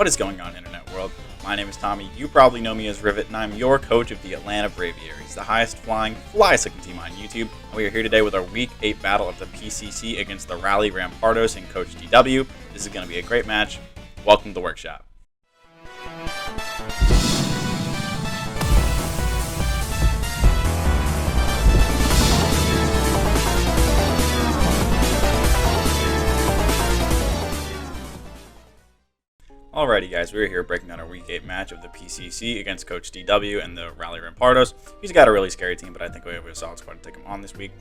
What is going on, Internet world? My name is Tommy. You probably know me as Rivet, and I'm your coach of the Atlanta Braviaries, the highest flying, flyest looking team on YouTube. And we are here today with our Week 8 battle of the PCC against the Raleigh Rampardos and Coach DW. This is going to be a great match. Welcome to the workshop. Alrighty guys, we're here breaking down our Week 8 match of the PCC against Coach DW and the Raleigh Rampardos. He's got a really scary team, but I think we have a solid squad to take him on this week.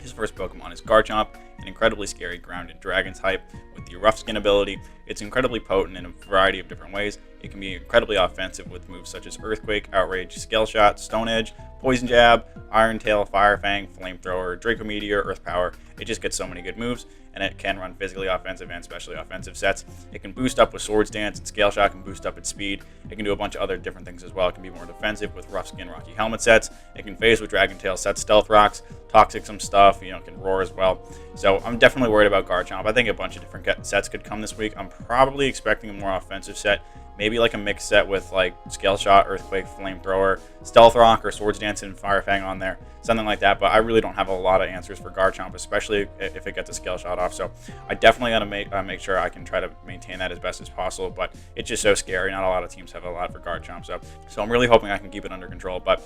His first Pokemon is Garchomp, an incredibly scary grounded dragon type with the Rough Skin ability. It's incredibly potent in a variety of different ways. It can be incredibly offensive with moves such as Earthquake, Outrage, Scale Shot, Stone Edge, Poison Jab, Iron Tail, Fire Fang, Flamethrower, Draco Meteor, Earth Power. It just gets so many good moves, and it can run physically offensive and specially offensive sets. It can boost up with Swords Dance, and Scale Shot can boost up its speed. It can do a bunch of other different things as well. It can be more defensive with Rough Skin, Rocky Helmet sets. It can phase with Dragon Tail sets, Stealth Rocks, Toxic some stuff, can roar as well. So I'm definitely worried about Garchomp. I think a bunch of different sets could come this week. I'm probably expecting a more offensive set. Maybe like a mixed set with like Scale Shot, Earthquake, Flamethrower, Stealth Rock, or Swords Dance and Fire Fang on there. Something like that, but I really don't have a lot of answers for Garchomp, especially if it gets a Scale Shot off. So I definitely got to make sure I can try to maintain that as best as possible, but it's just so scary. Not a lot of teams have a lot for Garchomp, so I'm really hoping I can keep it under control, but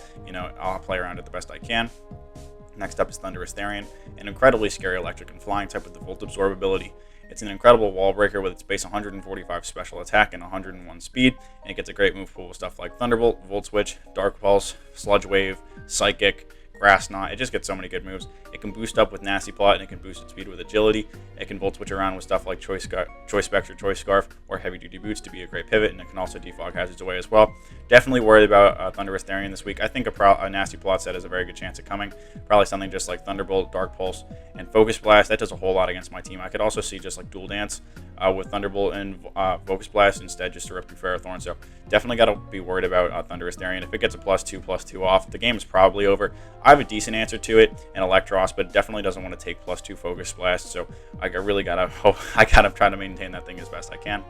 I'll play around it the best I can. Next up is Thundurus-Therian, an incredibly scary electric and flying type with the Volt Absorb ability. It's an incredible wall breaker with its base 145 special attack and 101 speed, and it gets a great move pool with stuff like Thunderbolt, Volt Switch, Dark Pulse, Sludge Wave, Psychic, Grass Knot. It just gets so many good moves. It can boost up with Nasty Plot, and it can boost its speed with Agility. It can Volt Switch around with stuff like Choice Spectre, Choice Scarf, or Heavy Duty Boots to be a great pivot, and it can also defog hazards away as well. Definitely worried about Thundurus-Therian this week. I think a Nasty Plot set has a very good chance of coming. Probably something just like Thunderbolt, Dark Pulse, and Focus Blast. That does a whole lot against my team. I could also see just like Dual Dance with Thunderbolt and Focus Blast instead, just to rip through Ferrothorn. So definitely got to be worried about Thundurus-Therian. If it gets a +2/+2 off, the game is probably over. I have a decent answer to it in Electros, but definitely doesn't want to take +2 Focus Blast. So I really gotta try to maintain that thing as best I can.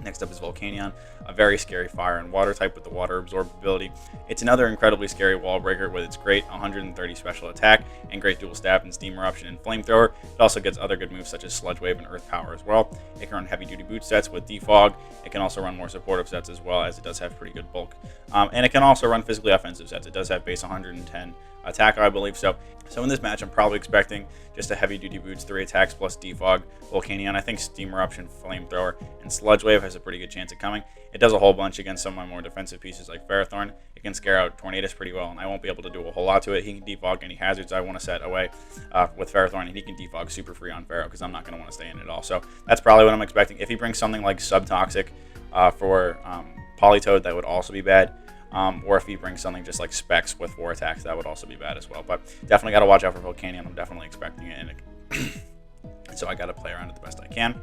Next up is Volcanion, a very scary fire and water type with the Water Absorb ability. It's another incredibly scary wall breaker with its great 130 special attack and great dual stab and Steam Eruption and Flamethrower. It also gets other good moves such as Sludge Wave and Earth Power as well. It can run heavy duty boot sets with Defog. It can also run more supportive sets as well, as it does have pretty good bulk. And it can also run physically offensive sets. It does have base 110 attack, I believe. So in this match, I'm probably expecting just a heavy duty boots, 3 attacks plus defog Volcanion. I think Steam Eruption, Flamethrower, and Sludge Wave has a pretty good chance of coming. It does a whole bunch against some of my more defensive pieces like Ferrothorn. It can scare out Tornadus pretty well, and I won't be able to do a whole lot to it. He can defog any hazards I want to set away with Ferrothorn, and he can defog super free on Ferro because I'm not going to want to stay in it at all. So that's probably what I'm expecting. If he brings something like Subtoxic for Politoed, that would also be bad. Or if he brings something just like Specs with 4 attacks, that would also be bad as well. But definitely got to watch out for Volcanion. I'm definitely expecting it, and so I got to play around it the best I can.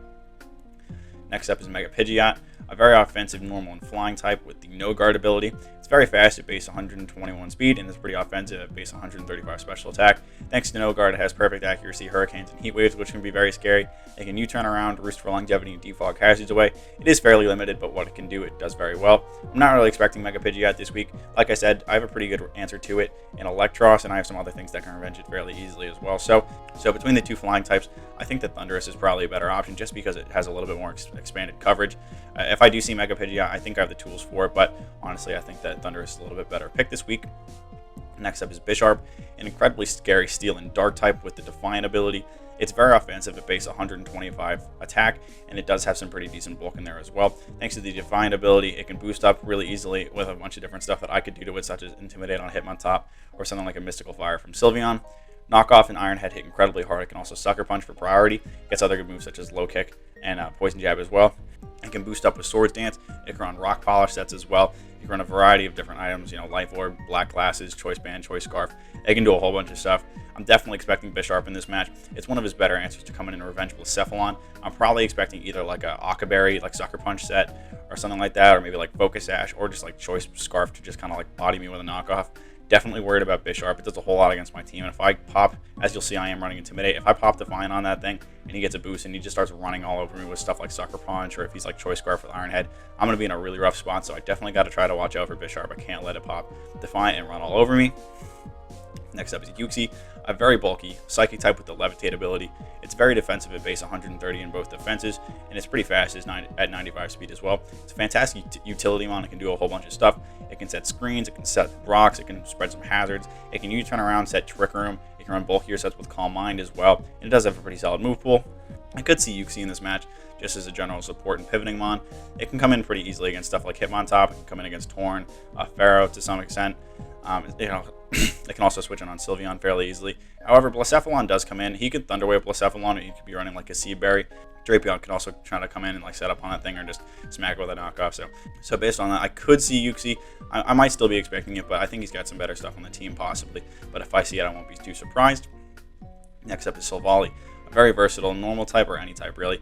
Next up is Mega Pidgeot, a very offensive, normal, and flying type with the No Guard ability. It's very fast at base 121 speed, and it's pretty offensive at base 135 special attack. Thanks to No Guard, it has perfect accuracy, Hurricanes, and Heat Waves, which can be very scary. It can U-turn around, Roost for Longevity, and defog hazards away. It is fairly limited, but what it can do, it does very well. I'm not really expecting Mega Pidgeot this week. Like I said, I have a pretty good answer to it in Electros, and I have some other things that can revenge it fairly easily as well. So between the two flying types, I think that Thundurus is probably a better option just because it has a little bit more expanded coverage. If I do see Mega Pidgeot, I think I have the tools for it, but honestly, I think that Thundurus is a little bit better pick this week. Next up is Bisharp, an incredibly scary steel and dark type with the Defiant ability. It's very offensive at base 125 attack, and it does have some pretty decent bulk in there as well. Thanks to the Defiant ability, it can boost up really easily with a bunch of different stuff that I could do to it, such as Intimidate on Hitmontop or something like a Mystical Fire from Sylveon. Knockoff and Iron Head hit incredibly hard. It can also Sucker Punch for priority. It gets other good moves such as Low Kick and Poison Jab as well. It can boost up with Swords Dance. It can run Rock Polish sets as well. You can run a variety of different items, Life Orb, Black Glasses, Choice Band, Choice Scarf. It can do a whole bunch of stuff. I'm definitely expecting Bisharp in this match. It's one of his better answers to come in and revenge Blacephalon. I'm probably expecting either like a Akaberry, like Sucker Punch set, or something like that, or maybe like Focus Sash, or just like Choice Scarf to just kind of like body me with a knockoff. Definitely worried about Bisharp. It does a whole lot against my team. And if I pop, as you'll see, I am running Intimidate. If I pop Defiant on that thing and he gets a boost and he just starts running all over me with stuff like Sucker Punch, or if he's like Choice Scarf with Iron Head, I'm going to be in a really rough spot. So I definitely got to try to watch out for Bisharp. I can't let it pop Defiant and run all over me. Next up is Uxie, a very bulky Psychic type with the Levitate ability. It's very defensive at base 130 in both defenses, and it's pretty fast at 95 speed as well. It's a fantastic utility mon. It can do a whole bunch of stuff. It can set screens, it can set rocks, it can spread some hazards. It can turn around, set Trick Room. It can run bulkier sets with Calm Mind as well, and it does have a pretty solid move pool. I could see Uxie in this match just as a general support and pivoting mon. It can come in pretty easily against stuff like Hitmontop. It can come in against Torn, Pharaoh to some extent. It can also switch in on Sylveon fairly easily. However, Blacephalon does come in. He could Thunder Wave Blacephalon, or he could be running like a Seed Berry. Drapion can also try to come in and like set up on that thing or just smack it with a knockoff. So based on that, I could see Uxie. I might still be expecting it, but I think he's got some better stuff on the team possibly. But if I see it, I won't be too surprised. Next up is Silvally, a very versatile normal type, or any type really,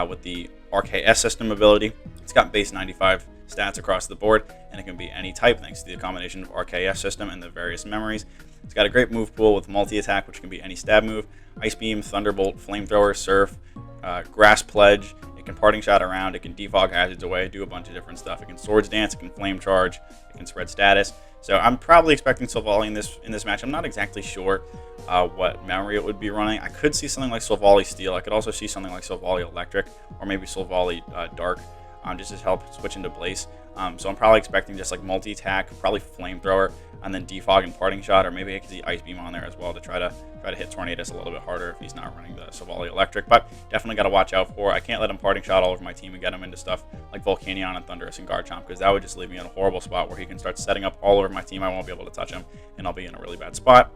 with the RKS system ability. It's got base 95 stats across the board, and it can be any type thanks to the combination of RKS system and the various memories. It's got a great move pool with multi-attack, which can be any stab move, Ice Beam, Thunderbolt, Flamethrower, Surf, Grass Pledge. It can Parting Shot around, it can defog hazards away, do a bunch of different stuff. It can Swords Dance, it can Flame Charge, it can spread status. So I'm probably expecting Silvally in this match. I'm not exactly sure what memory it would be running. I could see something like Silvally Steel. I could also see something like Silvally Electric, or maybe Silvally Dark, just to help switch into Blaze. So I'm probably expecting just like multi-attack, probably Flamethrower, and then Defog and Parting Shot, or maybe I could see Ice Beam on there as well to try to hit Tornadus a little bit harder if he's not running the Silvally Electric. But definitely got to watch out for. I can't let him Parting Shot all over my team and get him into stuff like Volcanion and Thundurus and Garchomp, because that would just leave me in a horrible spot where he can start setting up all over my team. I won't be able to touch him, and I'll be in a really bad spot.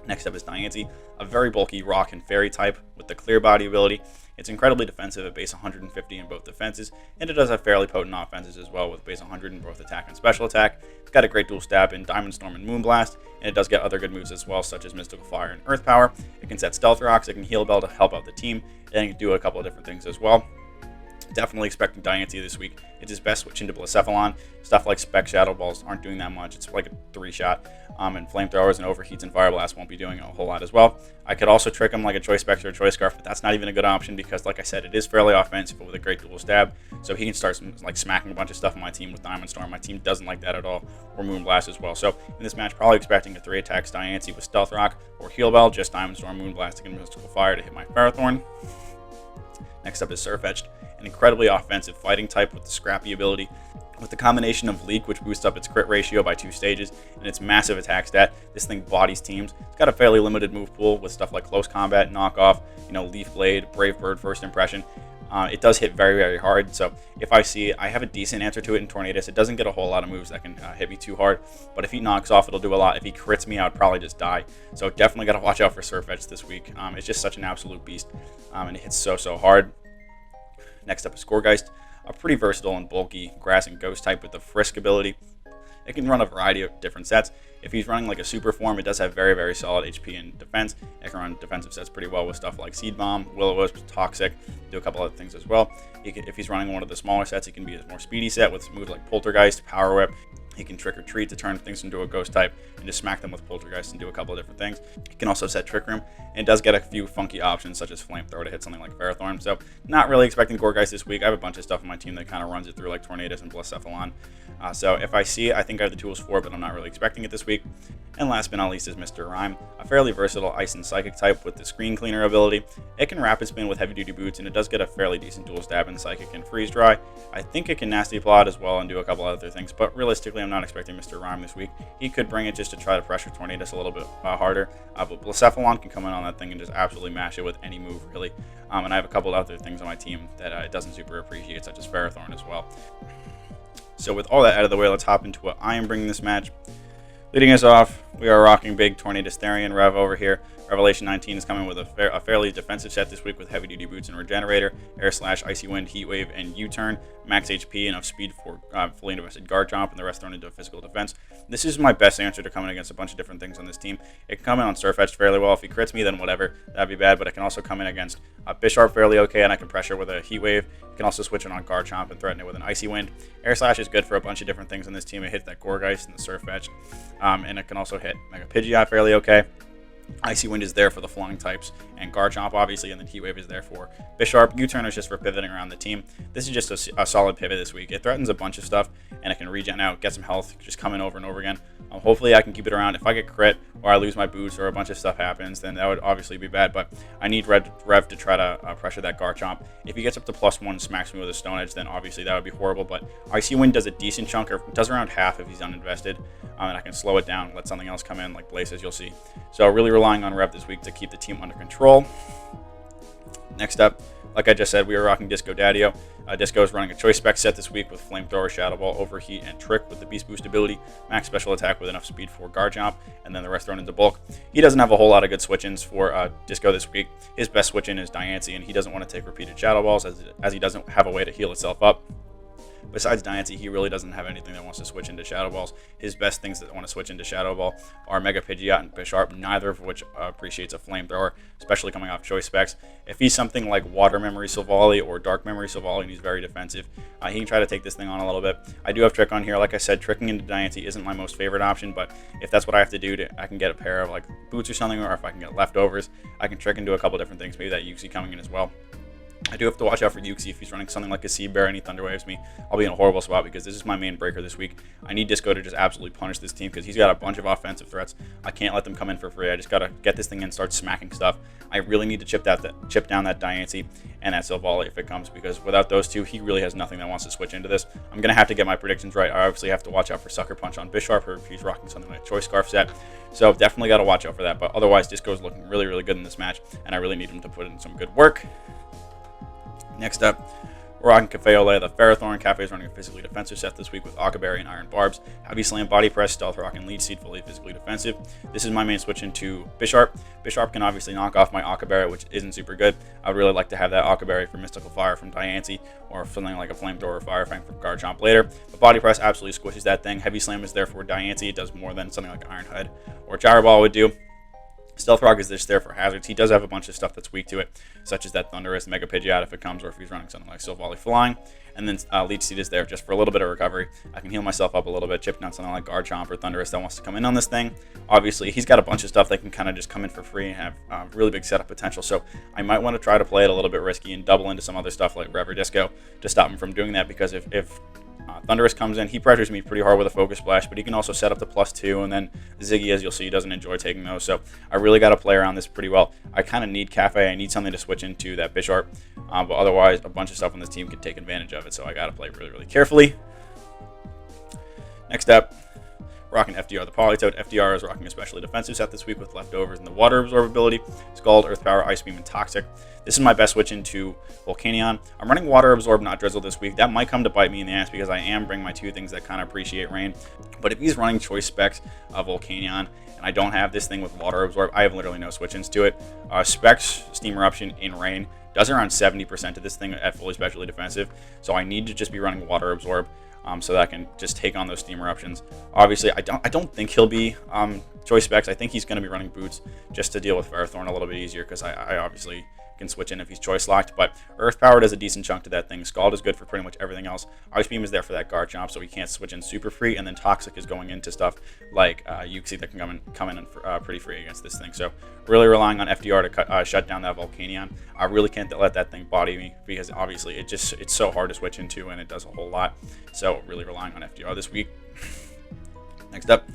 Next up is Diancie, a very bulky rock and fairy type with the Clear Body ability. It's incredibly defensive at base 150 in both defenses, and it does have fairly potent offenses as well with base 100 in both attack and special attack. It's got a great dual stab in Diamond Storm and Moonblast, and it does get other good moves as well, such as Mystical Fire and Earth Power. It can set Stealth Rocks, it can Heal Bell to help out the team, and it can do a couple of different things as well. Definitely expecting Diancie this week. It's his best switch into Blacephalon. Stuff like Spec Shadow Balls aren't doing that much. It's like a 3-shot. And Flamethrowers and Overheats and Fire Blast won't be doing a whole lot as well. I could also trick him like a Choice Spectre or Choice Scarf, but that's not even a good option because, like I said, it is fairly offensive with a great dual stab. So he can start like smacking a bunch of stuff on my team with Diamond Storm. My team doesn't like that at all, or Moonblast as well. So in this match, probably expecting a 3-attack Diancie with Stealth Rock or Heal Bell, just Diamond Storm, Moonblast, and Mystical Fire to hit my Ferrothorn. Next up is Surfetched, an incredibly offensive fighting type with the Scrappy ability. With the combination of Leak, which boosts up its crit ratio by 2 stages, and its massive attack stat, this thing bodies teams. It's got a fairly limited move pool with stuff like Close Combat, Knockoff, Leaf Blade, Brave Bird, First Impression. It does hit very, very hard, so if I see it, I have a decent answer to it in Tornadus. It doesn't get a whole lot of moves that can hit me too hard, but if he knocks off, it'll do a lot. If he crits me, I would probably just die. So definitely got to watch out for Surfetch this week. It's just such an absolute beast, and it hits so hard. Next up is Scoregeist, a pretty versatile and bulky grass and ghost type with the Frisk ability. It can run a variety of different sets. If he's running like a super form, it does have very, very solid HP and defense. It can run defensive sets pretty well with stuff like Seed Bomb, Will-O-Wisp, Toxic, do a couple other things as well. If he's running one of the smaller sets, it can be a more speedy set with moves like Poltergeist, Power Whip. He can Trick or Treat to turn things into a ghost type and just smack them with Poltergeist and do a couple of different things. He can also set Trick Room, and it does get a few funky options such as Flamethrower to hit something like Ferrothorn. So not really expecting Gourgeist this week. I have a bunch of stuff on my team that kind of runs it through like Tornadus and Blacephalon. So if I see it, I think I have the tools for it, but I'm not really expecting it this week. And last but not least is Mr. Rime, a fairly versatile Ice and Psychic type with the Screen Cleaner ability. It can Rapid Spin with Heavy Duty Boots, and it does get a fairly decent dual stab in Psychic and Freeze Dry. I think it can Nasty Plot as well and do a couple other things, but realistically I'm not expecting Mr. Rime this week. He could bring it just to try to pressure Tornadus a little bit harder, but Blacephalon can come in on that thing and just absolutely mash it with any move really. And I have a couple of other things on my team that it doesn't super appreciate, such as Ferrothorn as well. So with all that out of the way, let's hop into what I am bringing this match. Leading us off, We are rocking big Thundurus-Therian Rev over here. Revelation 19 is coming with a fairly defensive set this week with heavy duty boots and regenerator, air slash, icy wind, heat wave, and U-turn, max HP, enough speed for fully invested Garchomp, and the rest thrown into physical defense. This is my best answer to coming against a bunch of different things on this team. It can come in on Surfetched fairly well. If he crits me, then whatever, that'd be bad, but it can also come in against Bisharp fairly okay, and I can pressure with a heat wave. You can also switch it on Garchomp and threaten it with an icy wind. Air slash is good for a bunch of different things on this team. It hits that Gourgeist and the Surfetched, and it can also hit Mega Pidgeot fairly okay. Icy Wind is there for the flying types, and Garchomp obviously, and then Heat Wave is there for Bisharp. U-turn is just for pivoting around the team. This is just a solid pivot this week. It threatens a bunch of stuff, and it can regen out, get some health, just come in over and over again. Hopefully I can keep it around. If I get crit, or I lose my boots, or a bunch of stuff happens, then that would obviously be bad, but I need Rev to try to pressure that Garchomp. If he gets up to +1 and smacks me with a Stone Edge, then obviously that would be horrible, but Icy Wind does a decent chunk, or does around half if he's uninvested, and I can slow it down, let something else come in, like Blaze, as you'll see. So really relying on Rev this week to keep the team under control. Next up, like I just said, we are rocking Disco Daddio. Disco is running a choice spec set this week with Flamethrower, Shadow Ball, Overheat, and Trick with the Beast Boost ability, max special attack with enough speed for Garchomp, and then the rest thrown into bulk. He doesn't have a whole lot of good switch-ins for Disco this week. His best switch-in is Diancie, and he doesn't want to take repeated Shadow Balls as he doesn't have a way to heal itself up. Besides Diancie, he really doesn't have anything that wants to switch into Shadow Balls. His best things that want to switch into Shadow Ball are Mega Pidgeot and Bisharp, neither of which appreciates a Flamethrower, especially coming off choice specs. If he's something like Water Memory Silvally or Dark Memory Silvally and he's very defensive, he can try to take this thing on a little bit. I do have Trick on here. Like I said, tricking into Diancie isn't my most favorite option, but if that's what I have to do, I can get a pair of like boots or something, or if I can get leftovers, I can trick into a couple different things, maybe that Uxie coming in as well. I do have to watch out for Uxie. If he's running something like a Sea Bear and he Thunder Waves me, I'll be in a horrible spot because this is my main breaker this week. I need Disco to just absolutely punish this team because he's got a bunch of offensive threats. I can't let them come in for free. I just got to get this thing in and start smacking stuff. I really need to chip down that Diancie and that Silvally if it comes, because without those two, he really has nothing that wants to switch into this. I'm going to have to get my predictions right. I obviously have to watch out for Sucker Punch on Bisharp, or if he's rocking something like Choice Scarf set. So definitely got to watch out for that. But otherwise, Disco is looking really, really good in this match, and I really need him to put in some good work. Next up, we're rocking Cafe Ole, the Ferrothorn. Cafe is running a physically defensive set this week with Occaberry and Iron Barbs. Heavy Slam, Body Press, Stealth Rock, and Leech Seed, fully physically defensive. This is my main switch into Bisharp. Bisharp can obviously knock off my Occaberry, which isn't super good. I would really like to have that Occaberry for Mystical Fire from Diancie, or something like a Flamethrower or Fire Fang from Garchomp later. But Body Press absolutely squishes that thing. Heavy Slam is there for Diancie. It does more than something like Iron Head or Gyro Ball would do. Stealth Rock is just there for hazards. He does have a bunch of stuff that's weak to it, such as that Thundurus, Mega Pidgeot if it comes, or if he's running something like Silvally Flying. And then Leech Seed is there just for a little bit of recovery. I can heal myself up a little bit, chip down something like Garchomp or Thundurus that wants to come in on this thing. Obviously, he's got a bunch of stuff that can kind of just come in for free and have really big setup potential. So I might want to try to play it a little bit risky and double into some other stuff like Rev or Disco to stop him from doing that, because if Thundurus comes in, he pressures me pretty hard with a Focus Splash, but he can also set up to +2, and then Ziggy, as you'll see, doesn't enjoy taking those, so I really got to play around this pretty well. I kind of need Cafe. I need something to switch into that Bisharp, but otherwise, a bunch of stuff on this team can take advantage of it, so I got to play really, really carefully. Next up, rocking FDR the Politoed. FDR is rocking a specially defensive set this week with leftovers and the Water Absorb ability, Scald, Earth Power, Ice Beam, and Toxic. This is my best switch into Volcanion. I'm running Water Absorb, not Drizzle this week. That might come to bite me in the ass because I am bringing my two things that kind of appreciate rain. But if he's running choice specs of Volcanion and I don't have this thing with Water Absorb, I have literally no switch-ins to it. Specs, Steam Eruption in rain does around 70% of this thing at fully specially defensive. So I need to just be running Water Absorb so that I can just take on those Steam Eruptions. Obviously, I don't think he'll be choice specs. I think he's going to be running boots just to deal with Ferrothorn a little bit easier, because I obviously can switch in if he's choice locked, but Earth Power does a decent chunk to that thing. Scald is good for pretty much everything else. Ice Beam is there for that Garchomp, so he can't switch in super free, and then Toxic is going into stuff like Uxie that can come in pretty free against this thing. So really relying on FDR to shut down that Volcanion. I really can't let that thing body me, because obviously it's so hard to switch into, and it does a whole lot. So really relying on FDR this week. Next up,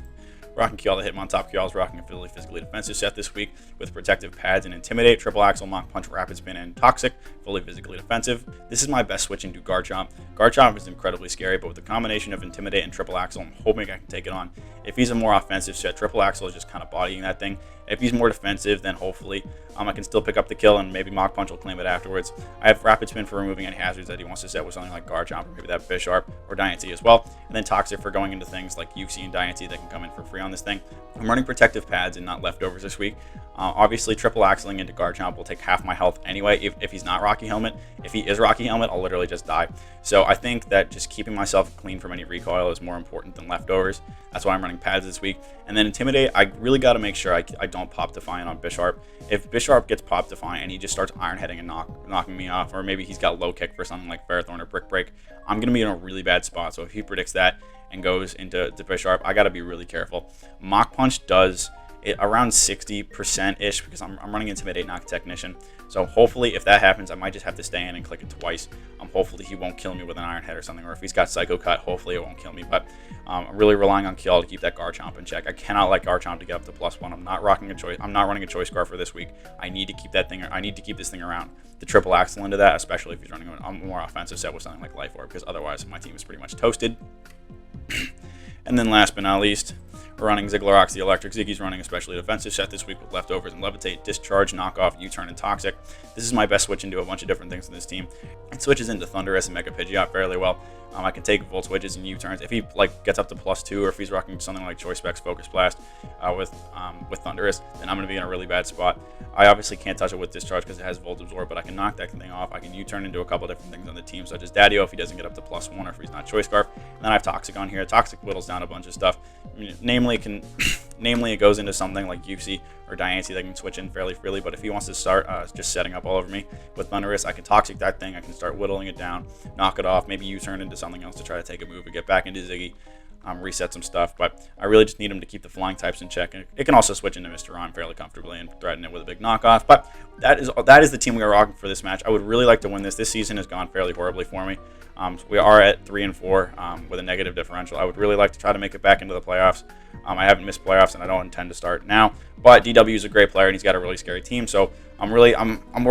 rocking Kial the Hitmontop. Kial is rocking a fully physically defensive set this week with Protective Pads and Intimidate, Triple Axle, Mach Punch, Rapid Spin, and Toxic, fully physically defensive. This is my best switch into Garchomp. Garchomp is incredibly scary, but with the combination of Intimidate and Triple Axle, I'm hoping I can take it on. If he's a more offensive set, Triple Axle is just kind of bodying that thing. If he's more defensive, then hopefully I can still pick up the kill, and maybe Mach Punch will claim it afterwards. I have Rapid Spin for removing any hazards that he wants to set with something like Garchomp, or maybe that Bisharp or Diancie as well. And then Toxic for going into things like Uxie and Diancie that can come in for free on on this thing. I'm running protective pads and not leftovers this week. Obviously, triple axling into Garchomp will take half my health anyway if he's not Rocky Helmet. If he is Rocky Helmet, I'll literally just die. So I think that just keeping myself clean from any recoil is more important than leftovers. That's why I'm running pads this week. And then Intimidate, I really got to make sure I don't pop Defiant on Bisharp. If Bisharp gets pop Defiant and he just starts Iron Heading and knocking me off, or maybe he's got low kick for something like Ferrothorn or Brick Break, I'm going to be in a really bad spot. So if he predicts that and goes into Bisharp, I got to be really careful. Mach Punch does it around 60%-ish because I'm running Intimidate, not Technician. So hopefully if that happens, I might just have to stay in and click it twice. Hopefully he won't kill me with an Iron Head or something, or if he's got Psycho Cut, hopefully it won't kill me. But I'm really relying on Kill to keep that Garchomp in check. I cannot let Garchomp to get up to +1. I'm not running a Choice Scarf for this week. I need to keep that thing. I need to keep this thing around. The triple axle into that, especially if he's running a more offensive set with something like Life Orb, because otherwise my team is pretty much toasted. And then last but not least, we're running Zigglorox the Electric. Ziggy's running a specially defensive set this week with Leftovers and Levitate, Discharge, Knockoff, U-Turn, and Toxic. This is my best switch into a bunch of different things in this team. It switches into Thundurus and Mega Pidgeot fairly well. I can take Volt Switches and U-Turns. If he gets up to +2, or if he's rocking something like Choice Specs Focus Blast with Thundurus, then I'm going to be in a really bad spot. I obviously can't touch it with Discharge because it has Volt Absorb, but I can knock that thing off. I can U-Turn into a couple different things on the team, such as Daddy-O if he doesn't get up to +1, or if he's not Choice Scarf. And then I have Toxic on here. Toxic whittles down a bunch of stuff. Namely, it goes into something like Yuxi or Diancie that can switch in fairly freely, but if he wants to start just setting up all over me with Thundurus, I can Toxic that thing, I can start whittling it down, knock it off, maybe U-turn into something else to try to take a move and get back into Ziggy, reset some stuff, but I really just need him to keep the flying types in check, and it can also switch into Mr. Ron fairly comfortably and threaten it with a big knockoff. But that is the team we are rocking for this match. I would really like to win this. This season has gone fairly horribly for me. We are at 3-4 with a negative differential. I would really like to try to make it back into the playoffs. I haven't missed playoffs, and I don't intend to start now. But DW is a great player, and he's got a really scary team. So I'm worried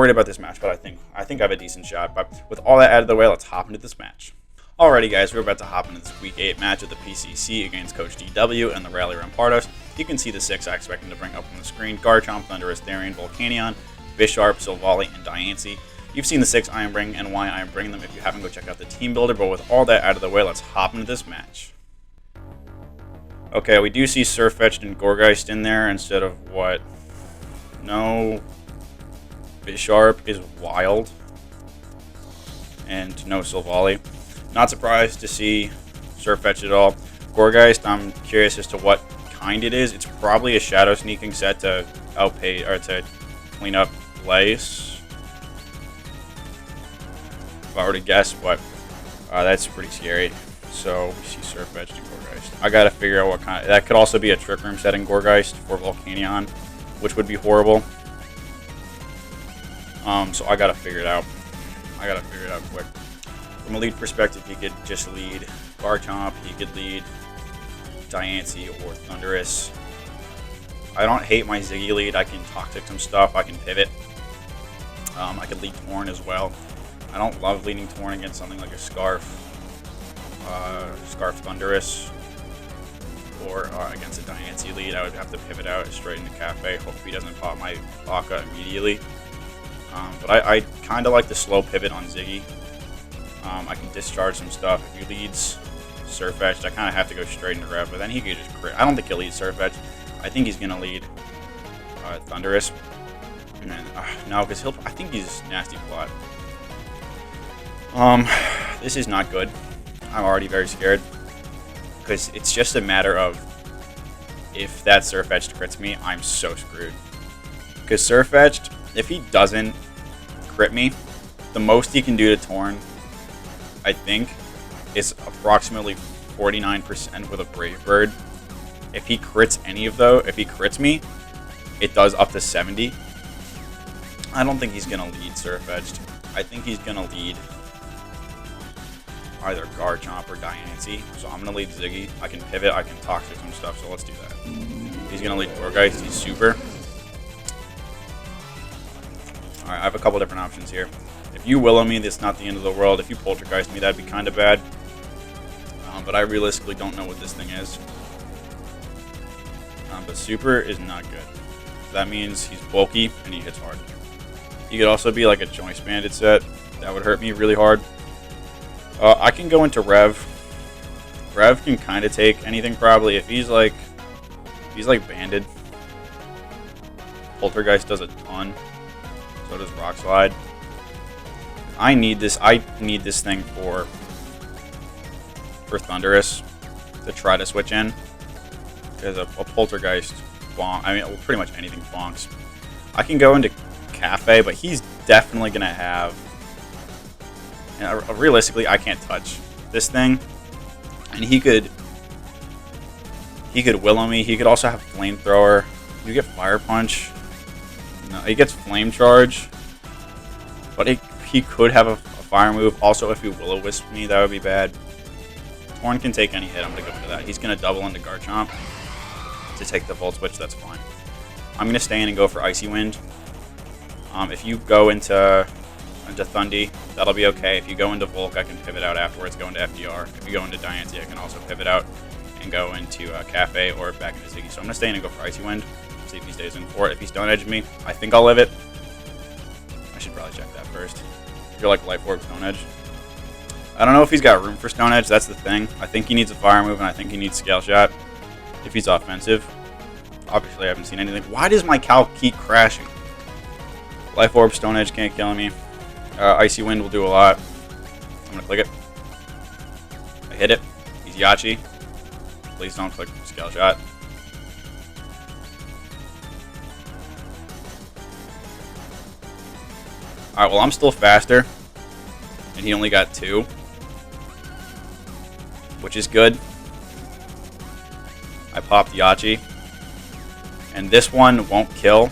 about this match, but I think I have a decent shot. But with all that out of the way, let's hop into this match. Alrighty, guys, we're about to hop into this Week 8 match of the PCC against Coach DW and the Raleigh Rampardos. You can see the 6 I expect him to bring up on the screen: Garchomp, Thundurus-Therian, Volcanion, Bisharp, Silvally, and Diancie. You've seen the 6 I am bringing and why I am bringing them. If you haven't, go check out the team builder. But with all that out of the way, let's hop into this match. Okay, we do see Surfetch'd and Gourgeist in there instead of what? No. Bisharp is wild. And no Silvally. Not surprised to see Surfetch'd at all. Gourgeist, I'm curious as to what kind it is. It's probably a Shadow Sneaking set to outpay or to clean up Lace. If I were to guess, but that's pretty scary. So we see Surfetch'd and Gourgeist. I gotta figure out what kind. That could also be a Trick Room setting Gourgeist for Volcanion, which would be horrible. So I gotta figure it out. Quick. From a lead perspective, he could just lead Garchomp, he could lead Diancie or Thundurus. I don't hate my Ziggy lead. I can Toxic some stuff, I can pivot. I could lead Torn as well. I don't love leading Torn against something like a Scarf Thundurus, or against a Diancie lead. I would have to pivot out straight into Cafe. Hope he doesn't pop my Baka immediately. But I kind of like the slow pivot on Ziggy. I can discharge some stuff. If he leads Surfetch'd, I kind of have to go straight into Rev, but then he could just crit. I don't think he'll lead Surfetch'd. I think he's going to lead Thundurus. And then, no, because I think he's Nasty Plot. This is not good. I'm already very scared. Because it's just a matter of if that Surfetch'd crits me, I'm so screwed. Because Surfetch'd, if he doesn't crit me, the most he can do to Torn, I think, is approximately 49% with a Brave Bird. If he crits if he crits me, it does up to 70. I don't think he's going to lead Surfetch'd. I think he's going to lead either Garchomp or Diancie. So I'm going to lead Ziggy. I can pivot, I can Toxic some stuff, so let's do that. He's going to lead Gourgeist, he's super. Alright, I have a couple different options here. If you Willow me, that's not the end of the world. If you Poltergeist me, that'd be kind of bad. But I realistically don't know what this thing is. But Super is not good. That means he's bulky and he hits hard. He could also be like a Choice Bandit set. That would hurt me really hard. I can go into Rev. Rev can kind of take anything probably. If he's like he's like banded. Poltergeist does a ton. So does Rock Slide. I need this thing for Thundurus to try to switch in. Because a Poltergeist bonk. I mean, pretty much anything bonks. I can go into Cafe, but he's definitely gonna have. You know, realistically, I can't touch this thing, and he could Willow me. He could also have Flamethrower. You get Fire Punch. No, he gets Flame Charge, but he could have a Fire move. Also, if he Will-O-Wisp me, that would be bad. Torn can take any hit. I'm gonna go for that. He's gonna double into Garchomp to take the Volt Switch. That's fine. I'm gonna stay in and go for Icy Wind. If you go into Thundy, that'll be okay. If you go into Volk, I can pivot out afterwards, go into FDR. If you go into Diancie, I can also pivot out and go into Cafe or back into Ziggy. So I'm gonna stay in and go for Icy Wind. See if he stays in for it. If he's Stone Edge me, I think I'll live it. I should probably check that first. If you're like Life Orb Stone Edge. I don't know if he's got room for Stone Edge, that's the thing. I think he needs a Fire move, and I think he needs Scale Shot if he's offensive. Obviously, I haven't seen anything. Why does my calc keep crashing? Life Orb Stone Edge can't kill me. Icy Wind will do a lot. I'm going to click it. I hit it. He's Yachi. Please don't click Scale Shot. Alright, well, I'm still faster. And he only got 2. Which is good. I popped Yachi. And this one won't kill,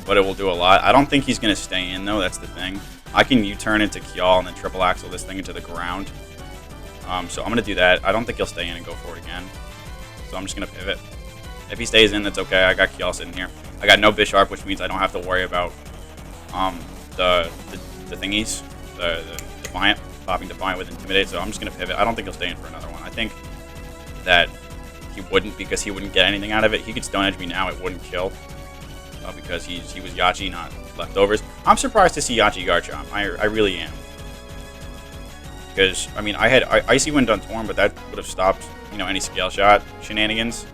but it will do a lot. I don't think he's going to stay in, though. That's the thing. I can U-turn into Kyall and then triple axle this thing into the ground. So I'm going to do that. I don't think he'll stay in and go for it again. So I'm just going to pivot. If he stays in, that's okay. I got Kyall sitting here. I got no Bisharp, which means I don't have to worry about the thingies. The Defiant. Popping Defiant with Intimidate. So I'm just going to pivot. I don't think he'll stay in for another one. I think that he wouldn't, because he wouldn't get anything out of it. He could Stone Edge me now. It wouldn't kill. Because he was Yachi, not leftovers. I'm surprised to see Yachi Garchomp. I really am. Because, I mean, I had Icy Wind on Torn, but that would have stopped, you know, any Scale Shot shenanigans.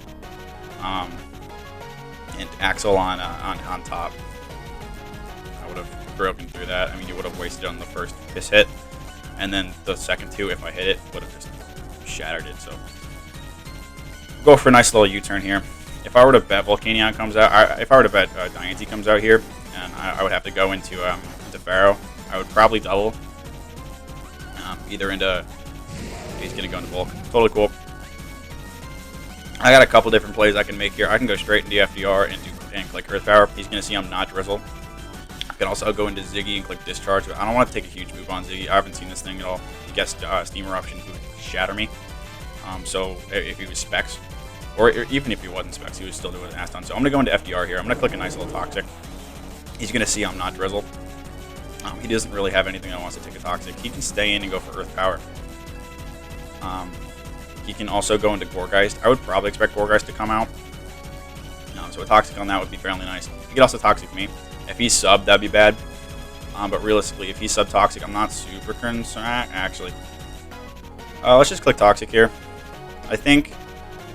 And Axel on top. I would have broken through that. I mean, you would have wasted on the first piss hit. And then the second 2, if I hit it, would have just shattered it. So, go for a nice little U-turn here. If I were to bet Volcanion comes out, if I were to bet Diancie comes out here, and I would have to go into Pharaoh, I would probably double. Either into, he's going to go into Volk. Totally cool. I got a couple different plays I can make here. I can go straight into FDR and click Earth Power. He's going to see I'm not Drizzle. I can also go into Ziggy and click Discharge. But I don't want to take a huge move on Ziggy. I haven't seen this thing at all. He gets Steam Eruption, he would shatter me. So if he was Specs, or even if he wasn't Specs, he would still do an ass ton. So I'm going to go into FDR here. I'm going to click a nice little Toxic. He's going to see I'm not Drizzle. He doesn't really have anything that wants to take a Toxic. He can stay in and go for Earth Power. He can also go into Gourgeist. I would probably expect Gourgeist to come out. So a Toxic on that would be fairly nice. He could also Toxic me. If he's sub, that'd be bad. But realistically, if he's sub-Toxic, I'm not super concerned. Actually, let's just click Toxic here. I think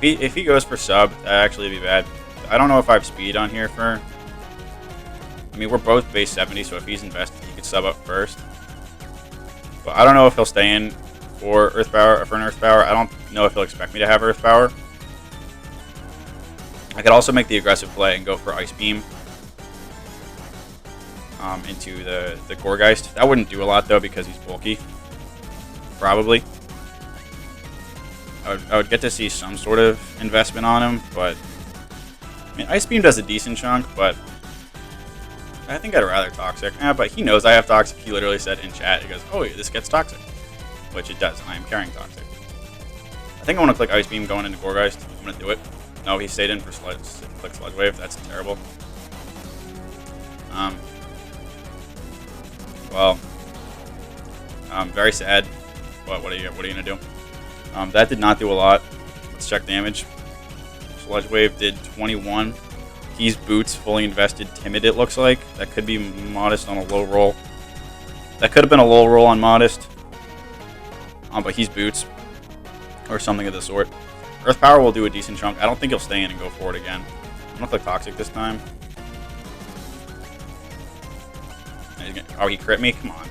if he goes for sub, that'd actually be bad. I don't know if I have speed on here for... I mean, we're both base 70, so if he's invested, he could sub up first. But I don't know if he'll stay in for Earth Power or for an Earth Power. I don't know if he'll expect me to have Earth Power. I could also make the aggressive play and go for Ice Beam into the Gourgeist. That wouldn't do a lot, though, because he's bulky. Probably. I would get to see some sort of investment on him, but... I mean, Ice Beam does a decent chunk, but... I think I'd rather Toxic. But he knows I have Toxic. He literally said in chat, he goes, oh, this gets Toxic. Which it does, and I am carrying Toxic. I think I want to click Ice Beam going into Gourgeist. I'm going to do it. No, he stayed in for click Sludge Wave. That's terrible. Well, very sad. What are you gonna do? That did not do a lot. Let's check damage. Sludge Wave did 21. He's Boots, fully invested, timid. It looks like that could be Modest on a low roll. That could have been a low roll on Modest. But he's Boots or something of the sort. Earth Power will do a decent chunk. I don't think he'll stay in and go for it again. I'm gonna click Toxic this time. Oh, he crit me? Come on.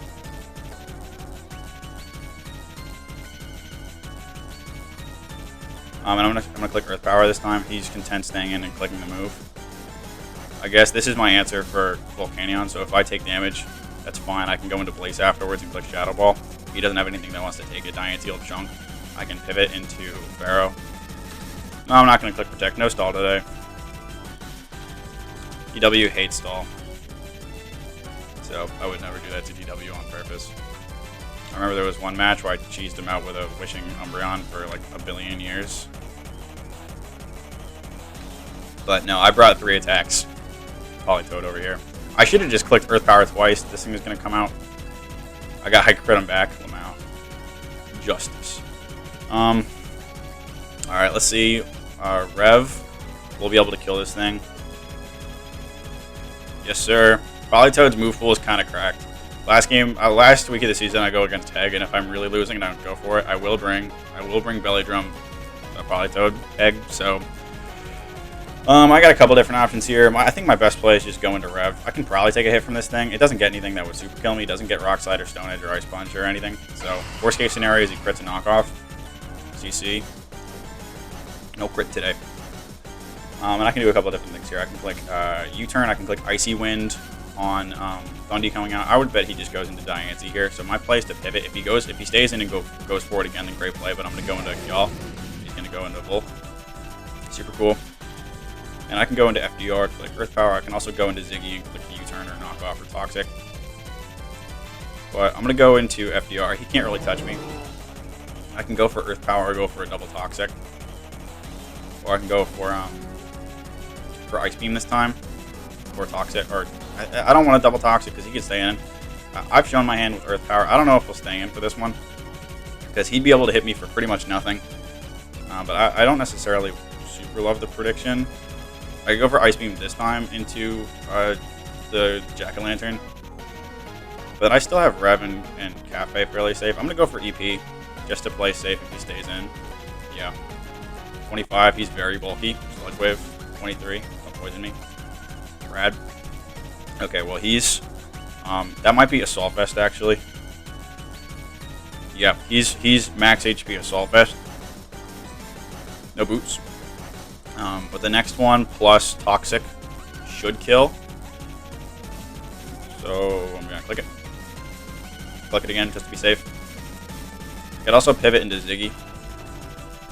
And I'm gonna click Earth Power this time. He's content staying in and clicking the move. I guess this is my answer for Volcanion, so if I take damage, that's fine. I can go into Blaze afterwards and click Shadow Ball. If he doesn't have anything that wants to take it, Diancie will chunk. I can pivot into Barrow. No, I'm not gonna click Protect. No stall today. DW hates stall. So I would never do that to DW on purpose. I remember there was one match where I cheesed him out with a Wishing Umbreon for like a billion years. But no, I brought 3 attacks. Polytoad over here. I should have just clicked Earth Power twice. This thing is going to come out. I got high crit him back. Lamau. Justice. Alright, let's see. Rev. We'll be able to kill this thing. Yes, sir. Polytoad's move pool is kind of cracked. Last week of the season, I go against Egg, and if I'm really losing and I don't go for it, I will bring Belly Drum Polytoad Egg. So, I got a couple different options here. I think my best play is just go into Rev. I can probably take a hit from this thing. It doesn't get anything that would super kill me. It doesn't get Rock Slide or Stone Edge or Ice Punch or anything. So, worst case scenario is he crits a knockoff. CC. No crit today. And I can do a couple of different things here. I can click U-turn. I can click Icy Wind on Thundy coming out. I would bet he just goes into Diancie here. So my play is to pivot. If he stays in and goes for it again, then great play. But I'm going to go into Y'all. He's going to go into Volk. Super cool. And I can go into FDR, click Earth Power. I can also go into Ziggy and click U-turn or Knockoff or Toxic. But I'm going to go into FDR. He can't really touch me. I can go for Earth Power or go for a double Toxic. Or I can go for Ice Beam this time. Or Toxic. Or I don't want a double Toxic because he can stay in. I've shown my hand with Earth Power. I don't know if he'll stay in for this one. Because he'd be able to hit me for pretty much nothing. But I don't necessarily super love the prediction. I go for Ice Beam this time into the Jack-o'-lantern. But I still have Rev and Cafe fairly safe. I'm going to go for EP just to play safe if he stays in. Yeah. 25, he's very bulky. Sludge Wave. 23, don't poison me. Rad. Okay, well he's... that might be Assault Vest actually. Yeah, he's max HP Assault Vest. No boots. But the next one plus Toxic should kill. So I'm gonna click it. Click it again just to be safe. I could also pivot into Ziggy.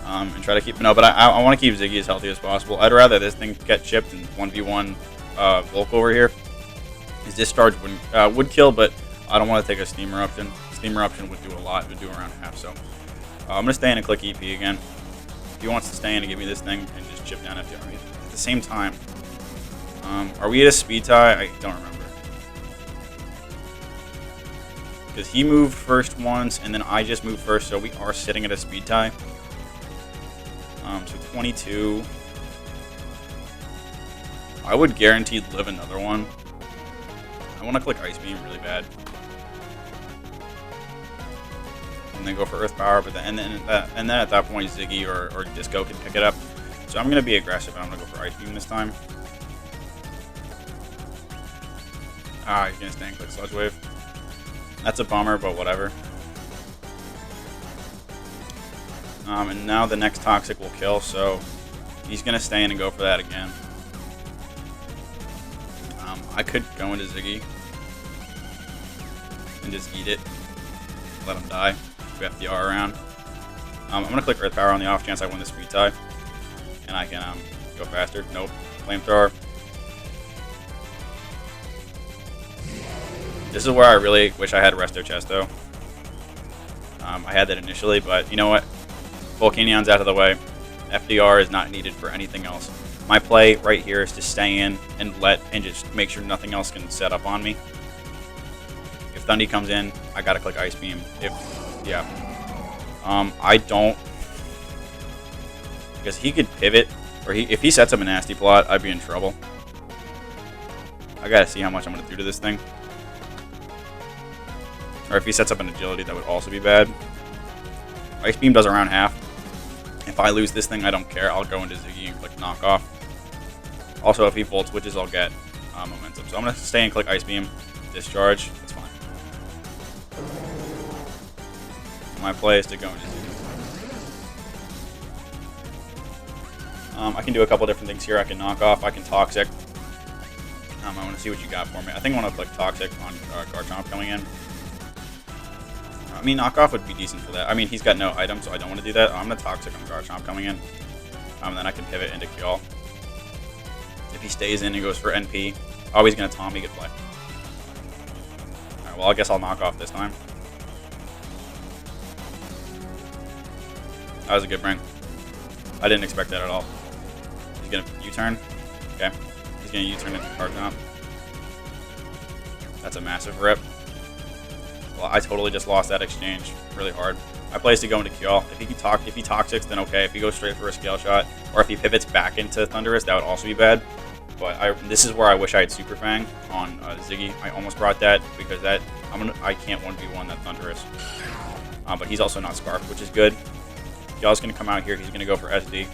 And try to keep... No, but I want to keep Ziggy as healthy as possible. I'd rather this thing get chipped and 1v1 Volk over here. His discharge would kill, but I don't want to take a Steam Eruption. Steam Eruption would do a lot. It would do around half, so... I'm going to stay in and click EP again. If he wants to stay in and give me this thing and just chip down FDR. At the same time, are we at a speed tie? I don't remember. Because he moved first once, and then I just moved first, so we are sitting at a speed tie. So 22. I would guaranteed live another one. I want to click Ice Beam really bad. And then go for Earth Power, but then at that point Ziggy or Disco can pick it up. So I'm going to be aggressive and I'm going to go for Ice Beam this time. He's going to stay and click Sludge Wave. That's a bummer, but whatever. And now the next Toxic will kill, so he's going to stay in and go for that again. I could go into Ziggy and just eat it. Let him die. We have FDR around. I'm going to click Earth Power on the off chance I win the speed tie. And I can go faster. Nope. Flamethrower. This is where I really wish I had Resto Chesto. I had that initially, but you know what? Volcanion's out of the way. FDR is not needed for anything else. My play right here is to stay in and just make sure nothing else can set up on me. If Thundy comes in, I gotta click Ice Beam. I don't, because he could pivot, or if he sets up a nasty plot, I'd be in trouble. I gotta see how much I'm gonna do to this thing. Or if he sets up an agility, that would also be bad. Ice Beam does around half. If I lose this thing, I don't care. I'll go into Ziggy and click Knockoff. Also, if he Volt Switches, I'll get momentum. So I'm going to stay and click Ice Beam, Discharge. That's fine. My play is to go into Ziggy. I can do a couple different things here. I can knock off. I can Toxic. I want to see what you got for me. I think I want to click Toxic on Garchomp coming in. I mean, knockoff would be decent for that. I mean, he's got no item, so I don't want to do that. I'm going to Toxic on Garchomp coming in. Then I can pivot into Kyall. If he stays in and goes for NP, oh, he's going to Tommy. Good play. Alright, well, I guess I'll knock off this time. That was a good bring. I didn't expect that at all. He's going to U-turn. Okay. He's going to U-turn into Garchomp. That's a massive rip. Well, I totally just lost that exchange really hard. My play is to go into Kyall. If he Toxics, then okay. If he goes straight for a Scale Shot, or if he pivots back into Thundurus, that would also be bad. But this is where I wish I had Super Fang on Ziggy. I almost brought that because I can't 1v1 that Thundurus. But he's also not Scarf, which is good. Kyall's going to come out here. He's going to go for SD.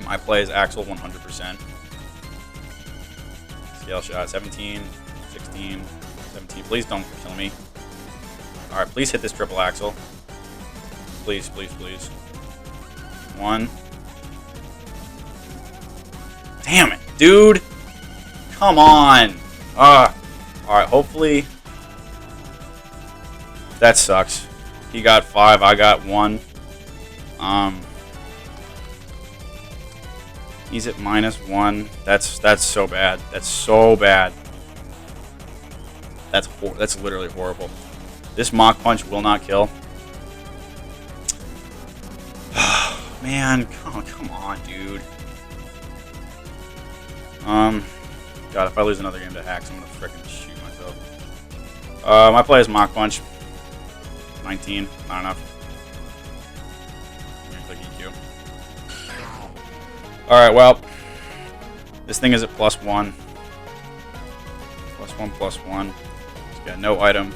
My play is Axel 100%. Scale Shot 17, 16, 17. Please don't kill me. Alright, please hit this triple Axel. Please, please, please. 1. Damn it, dude! Come on! Alright, hopefully... That sucks. He got 5, I got 1. He's at -1. That's so bad. That's so bad. That's literally horrible. This Mach Punch will not kill. Man, come on, dude. God, if I lose another game to hacks, I'm gonna frickin' shoot myself. My play is Mach Punch. 19, not enough. I'm gonna click EQ. Alright, well, this thing is at +1. +1, +1. He's got no item.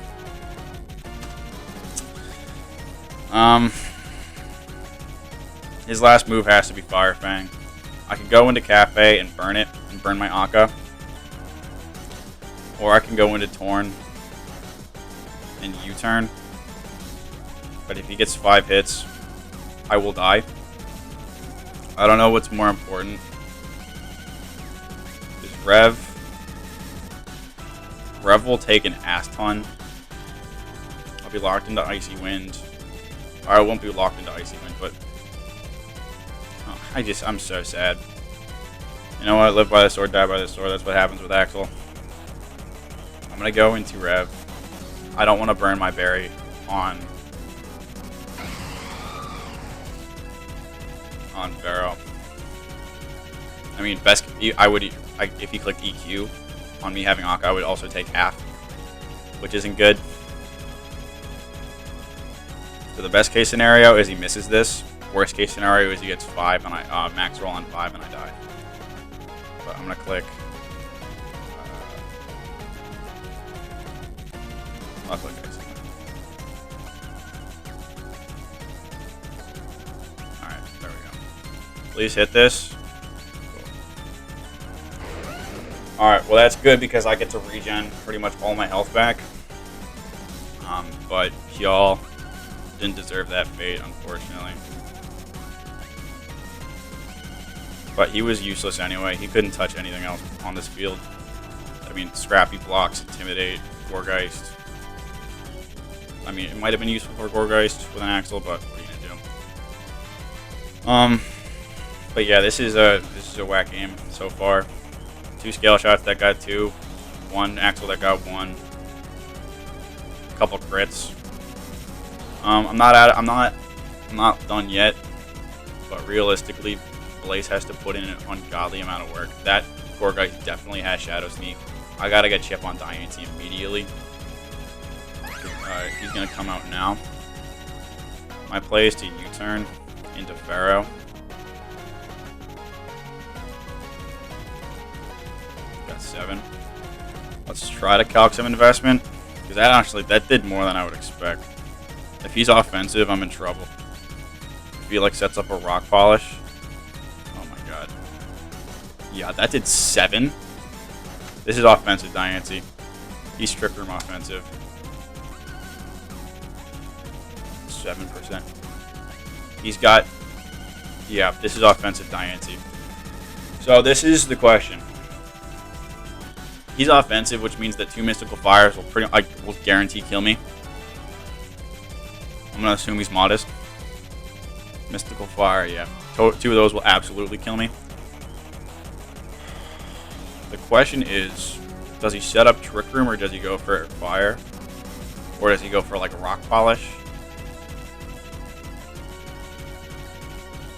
His last move has to be Fire Fang. I can go into Cafe and burn it, and burn my Akka. Or I can go into Torn and U-turn. But if he gets 5 hits, I will die. I don't know what's more important. Is Rev will take an ass ton. I'll be locked into Icy Wind. Or I won't be locked into Icy Wind, but I'm so sad. You know what? Live by the sword, die by the sword. That's what happens with Axel. I'm gonna go into Rev. I don't want to burn my berry on Pharaoh. I mean, if he clicked EQ on me having Akka, I would also take half, which isn't good. So the best case scenario is he misses this. Worst case scenario is he gets 5 and I max roll on 5 and I die. But I'm gonna click. I'll click Ice. Alright, there we go. Please hit this. Cool. Alright, well that's good because I get to regen pretty much all my health back. But y'all didn't deserve that fate, unfortunately. But he was useless anyway. He couldn't touch anything else on this field. I mean, Scrappy blocks, Intimidate, Gourgeist. I mean, it might have been useful for Gourgeist with an Axel, but what are you gonna do? But yeah, this is a whack game so far. 2 Scale Shots that got 2, 1 Axel that got 1, a couple crits. I'm not done yet, but realistically, Blaze has to put in an ungodly amount of work. That Gourgeist definitely has Shadow Sneak. I gotta get Chip on Diancie immediately. He's gonna come out now. My play is to U-turn into Pharaoh. Got 7. Let's try to calc some investment, because that did more than I would expect. If he's offensive, I'm in trouble. If he sets up a Rock Polish. Oh my god. Yeah, that did 7. This is offensive, Diancie. He's Trick Room offensive. 7%. He's got... Yeah, this is offensive, Diancie. So this is the question. He's offensive, which means that 2 Mystical Fires will guarantee kill me. I'm gonna assume he's modest. Mystical Fire, yeah. 2 of those will absolutely kill me. The question is, does he set up Trick Room or does he go for Fire? Or does he go for like a Rock Polish?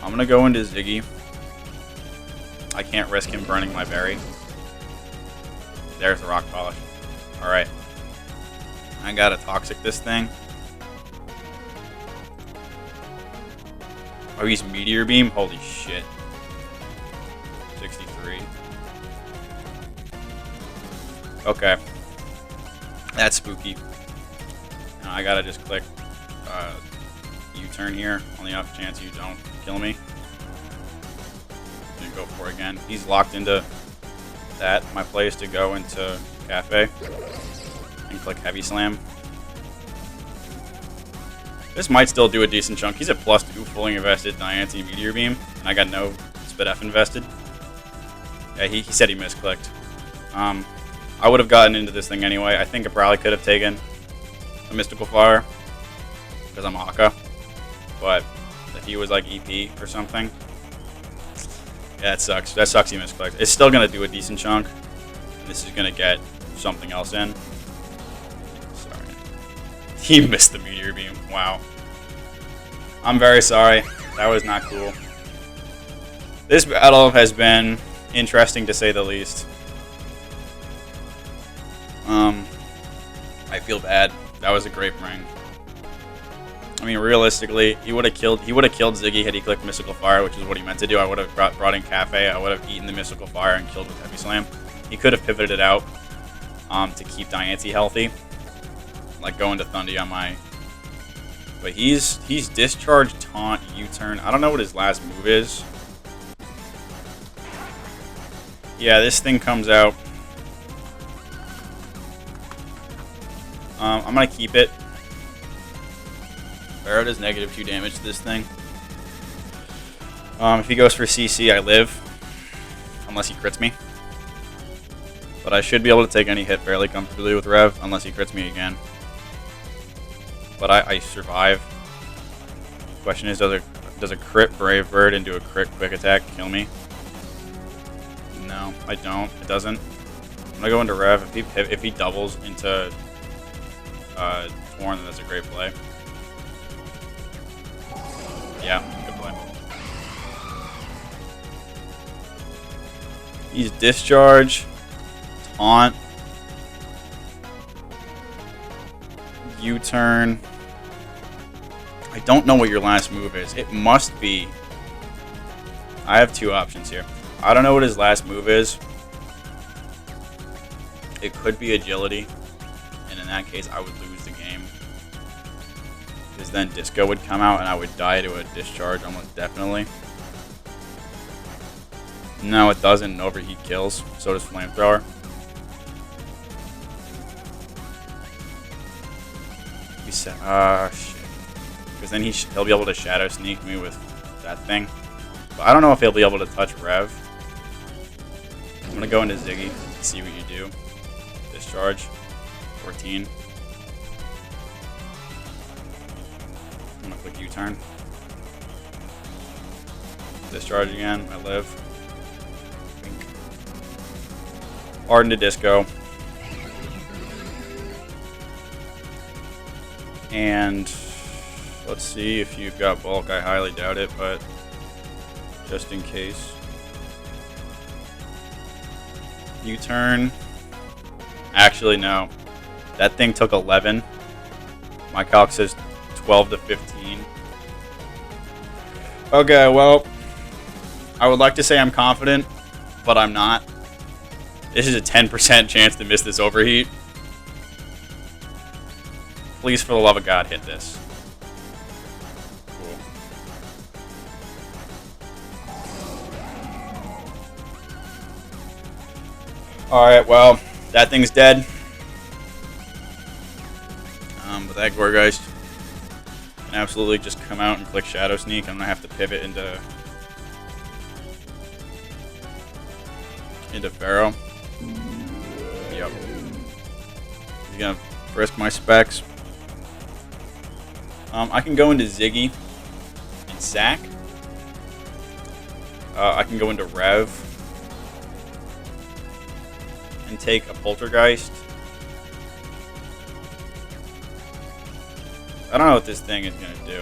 I'm gonna go into Ziggy. I can't risk him burning my berry. There's the Rock Polish. Alright. I gotta Toxic this thing. Oh, he's Meteor Beam? Holy shit. 63. Okay. That's spooky. Now I gotta just click U-turn here on the off chance you don't kill me. Then go for it again. He's locked into that. My play is to go into Cafe and click Heavy Slam. This might still do a decent chunk. He's at +2 fully invested Diancie Meteor Beam, and I got no Spit F invested. Yeah, he said he misclicked. I would have gotten into this thing anyway. I think I probably could have taken a Mystical Fire because I'm Akka, but if he was like EP or something, yeah, that sucks. That sucks he misclicked. It's still going to do a decent chunk. This is going to get something else in. Sorry. He missed the Meteor Beam. Wow. I'm very sorry. That was not cool. This battle has been interesting to say the least. I feel bad. That was a great ring. I mean, realistically, he would have killed Ziggy had he clicked Mystical Fire, which is what he meant to do. I would have brought in Cafe. I would have eaten the Mystical Fire and killed with Heavy Slam. He could have pivoted it out to keep Diancie healthy, like going to Thundy on my. But he's Discharge, Taunt, U-turn. I don't know what his last move is. Yeah, this thing comes out. I'm gonna keep it. Barrow does -2 damage to this thing. If he goes for CC, I live. Unless he crits me. But I should be able to take any hit fairly comfortably with Rev, unless he crits me again. But I survive. Question is, does a crit Brave Bird into a crit Quick Attack kill me? No, I don't. It doesn't. I'm gonna go into Rev. If he doubles into Torn, then that's a great play. Yeah, good play. He's Discharge, Taunt, U-turn. I don't know what your last move is. It must be... I have 2 options here. I don't know what his last move is. It could be Agility, and in that case, I would lose the game. Because then Disco would come out, and I would die to a Discharge almost definitely. No, it doesn't. Overheat kills. So does Flamethrower. Shit. Because then he'll be able to Shadow Sneak me with that thing. But I don't know if he'll be able to touch Rev. I'm going to go into Ziggy and see what you do. Discharge. 14. I'm going to click U-turn. Discharge again. I live. Harden to Disco. And let's see if you've got bulk. I highly doubt it, but just in case. U-turn. Actually, no. That thing took 11. My calc says 12 to 15. Okay, well, I would like to say I'm confident, but I'm not. This is a 10% chance to miss this overheat. Please, for the love of God, hit this. Cool. Alright, well, that thing's dead. But that Gourgeist can absolutely just come out and click Shadow Sneak. I'm going to have to pivot into Pharaoh. Yep. He's going to risk my specs. I can go into Ziggy and sack. I can go into Rev and take a Poltergeist. I don't know what this thing is going to do.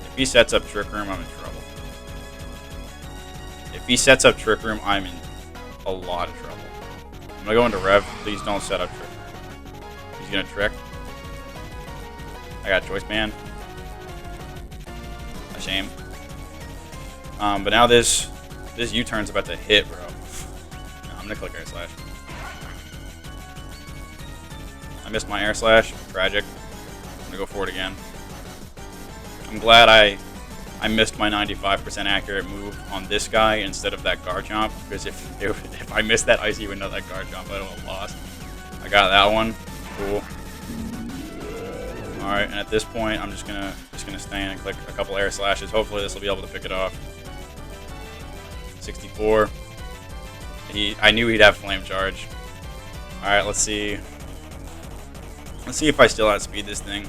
If he sets up Trick Room, I'm in trouble. If he sets up Trick Room, I'm in a lot of trouble. I'm going to go into Rev. Please don't set up Trick Room. He's going to Trick. I got Choice Band. A shame. But now this U-turn's about to hit, bro. No, I'm going to click Air Slash. I missed my Air Slash. Tragic. I'm going to go for it again. I'm glad I missed my 95% accurate move on this guy instead of that Garchomp, because if I missed that Icy window, that Garchomp, I would have lost. I got that one. Cool. All right, and at this point, I'm just gonna stand and click a couple Air Slashes. Hopefully, this will be able to pick it off. 64. I knew he'd have Flame Charge. All right, let's see. Let's see if I still outspeed this thing.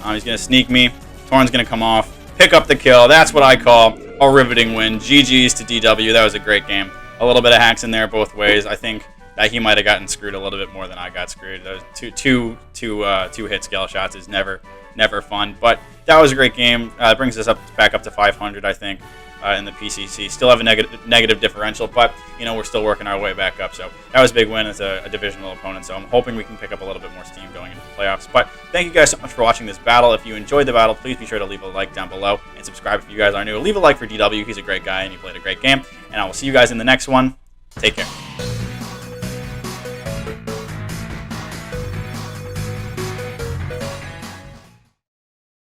He's gonna sneak me. Torn's gonna come off, pick up the kill. That's what I call a riveting win. GG's to DW. That was a great game. A little bit of hacks in there both ways. I think that he might have gotten screwed a little bit more than I got screwed. Those two hit scale shots is never fun. But that was a great game. It brings us back up to 500, I think, in the PCC. Still have a negative differential, but we're still working our way back up. So that was a big win as a divisional opponent. So I'm hoping we can pick up a little bit more steam going into the playoffs. But thank you guys so much for watching this battle. If you enjoyed the battle, please be sure to leave a like down below and subscribe if you guys are new. Leave a like for DW. He's a great guy and he played a great game. And I will see you guys in the next one. Take care.